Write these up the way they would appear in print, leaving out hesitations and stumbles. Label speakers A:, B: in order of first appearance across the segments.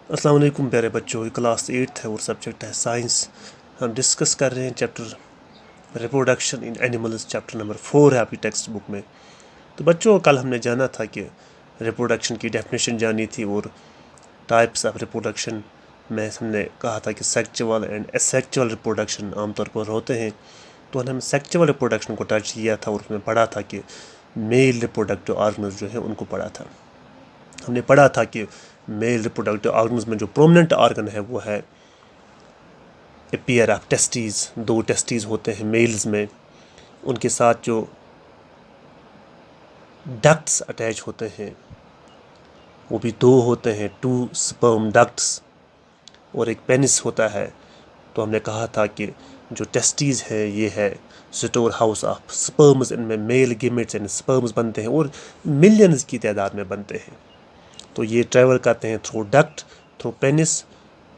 A: अस्सलाम वालेकुम प्यारे बच्चों, क्लास 8 है और सब्जेक्ट है साइंस। हम डिस्कस कर रहे हैं chapter reproduction in animals, chapter number 4 है आपकी टेक्स्ट बुक में। तो बच्चों, कल हमने जाना था कि रिप्रोडक्शन की डेफिनेशन जानी थी और टाइप्स ऑफ रिप्रोडक्शन में हमने कहा था कि सेक्चुअल एंड एसेक्चुअल रिप्रोडक्शन आमतौर पर होते हैं। तो हमने सेक्चुअल रिप्रोडक्शन को टच किया था और उसमें पढ़ा था कि मेल रिप्रोडक्टिव ऑर्गन्स जो है उनको पढ़ा था। हमने पढ़ा था कि मेल रिप्रोडक्टिव ऑर्गन्स में जो प्रोमिनेंट ऑर्गन है वो है a pair of testes. 2 testes होते हैं मेल्स में, उनके साथ जो डक्ट्स अटैच होते हैं वो भी 2 होते हैं, 2 स्पर्म डक्ट्स, और एक पेनिस होता है। तो हमने कहा था कि जो टेस्टीज़ है ये है स्टोर हाउस ऑफ स्पर्म्स, इनमें मेल गेमेट्स एंड स्पर्म्स बनते हैं और मिलियंस की तादाद में बनते हैं। तो ये ट्रैवल करते हैं थ्रू डक्ट, थ्रू पेनिस,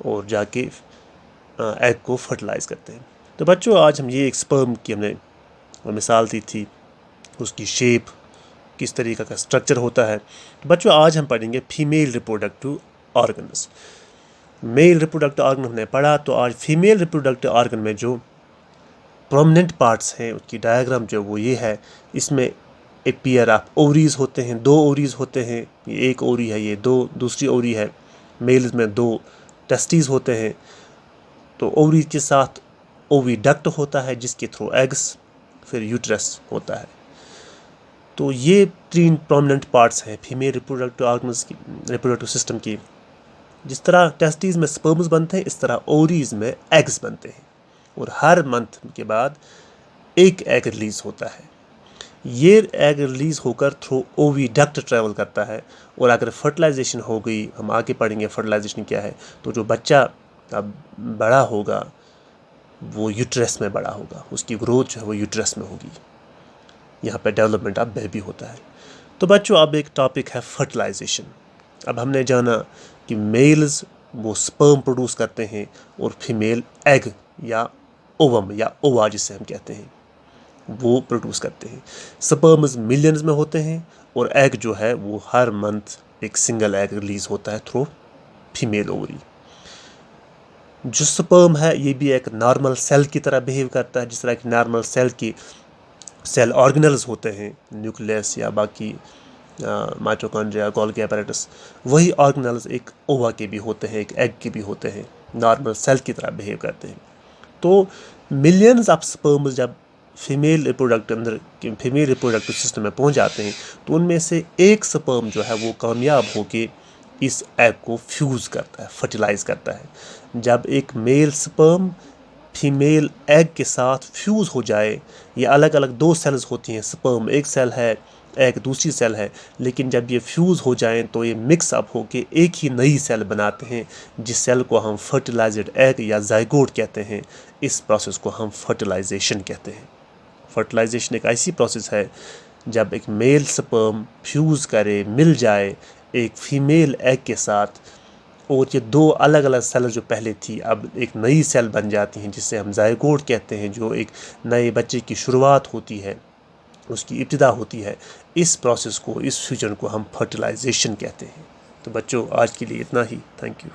A: और जाके एग को फर्टिलाइज़ करते हैं। तो बच्चों, आज हम ये एक स्पर्म की हमने मिसाल दी थी, उसकी शेप, किस तरीक़े का स्ट्रक्चर होता है। तो बच्चों, आज हम पढ़ेंगे female reproductive organs. Male reproductive organ हमने पढ़ा, तो आज फीमेल रिप्रोडक्टिव ऑर्गन में जो प्रोमिनेंट पार्ट्स हैं उसकी डायग्राम जो वो ये है। इसमें एक पेयर ऑफ ओवरीज होते हैं, 2 ओवरीज होते हैं, ये एक ओवरी है, ये दूसरी ओवरी है। मेल्स में 2 टेस्टीज़ होते हैं। तो ओवरी के साथ ओविडक्ट होता है जिसके थ्रू एग्स, फिर यूट्रस होता है। तो ये 3 प्रोमिनेंट पार्ट्स हैं फीमेल रिप्रोडक्टिव ऑर्गन्स की, रिप्रोडक्टिव सिस्टम की। जिस तरह टेस्टीज़ में स्पर्म्स बनते हैं, इस तरह ओवरीज में एग्स बनते हैं, और हर मंथ के बाद एक एग रिलीज़ होता है। ये एग रिलीज़ होकर थ्रू ओविडक्ट ट्रैवल करता है, और अगर फर्टिलाइजेशन हो गई, हम आगे पढ़ेंगे फर्टिलाइजेशन क्या है, तो जो बच्चा अब बड़ा होगा वो यूट्रस में बड़ा होगा, उसकी ग्रोथ जो है वो यूट्रस में होगी। यहाँ पे डेवलपमेंट ऑफ बेबी होता है। तो बच्चों, अब एक टॉपिक है फर्टिलाइजेशन। अब हमने जाना कि मेल्स वो स्पर्म प्रोड्यूस करते हैं और फीमेल एग या ओवम या ओवा जिसे हम कहते हैं वो प्रोड्यूस करते हैं। स्पर्म्स मिलियंस में होते हैं और एग जो है वो हर मंथ एक सिंगल एग रिलीज़ होता है थ्रू फीमेल ओवरी। जो स्पर्म है ये भी एक नॉर्मल सेल की तरह बिहेव करता है, जिस तरह कि नॉर्मल सेल की सेल ऑर्गेनल्स होते हैं, न्यूक्लियस या बाकी माइटोकॉन्ड्रिया, गोल्गी apparatus, वही ऑर्गेनल्स एक ओवा के भी होते हैं, एक एग के भी होते हैं, नॉर्मल सेल की तरह बिहेव करते हैं। तो मिलियंस ऑफ स्पर्म्स जब फीमेल रिप्रोडक्टिव सिस्टम में पहुंच जाते हैं, तो उनमें से एक स्पर्म जो है वो कामयाब होके इस एग को फ्यूज़ करता है, फर्टिलाइज़ करता है। जब एक मेल स्पर्म फीमेल एग के साथ फ्यूज़ हो जाए, ये अलग अलग 2 सेल्स होती हैं, स्पर्म एक सेल है, एग दूसरी सेल है, लेकिन जब ये फ्यूज़ हो जाएं तो ये मिक्स अप होके एक ही नई सेल बनाते हैं, जिस सेल को हम फर्टिलाइज्ड एग या जाइगोट कहते हैं। इस प्रोसेस को हम फर्टिलाइजेशन कहते हैं। फर्टिलाइजेशन एक ऐसी प्रोसेस है जब एक मेल स्पर्म फ्यूज़ करे, मिल जाए एक फीमेल एग के साथ, और ये 2 अलग अलग सेल जो पहले थी अब एक नई सेल बन जाती हैं, जिसे हम जाइगोट कहते हैं, जो एक नए बच्चे की शुरुआत होती है, उसकी इब्तिदा होती है। इस प्रोसेस को, इस फ्यूजन को हम फर्टिलाइजेशन कहते हैं। तो बच्चों, आज के लिए इतना ही। Thank you.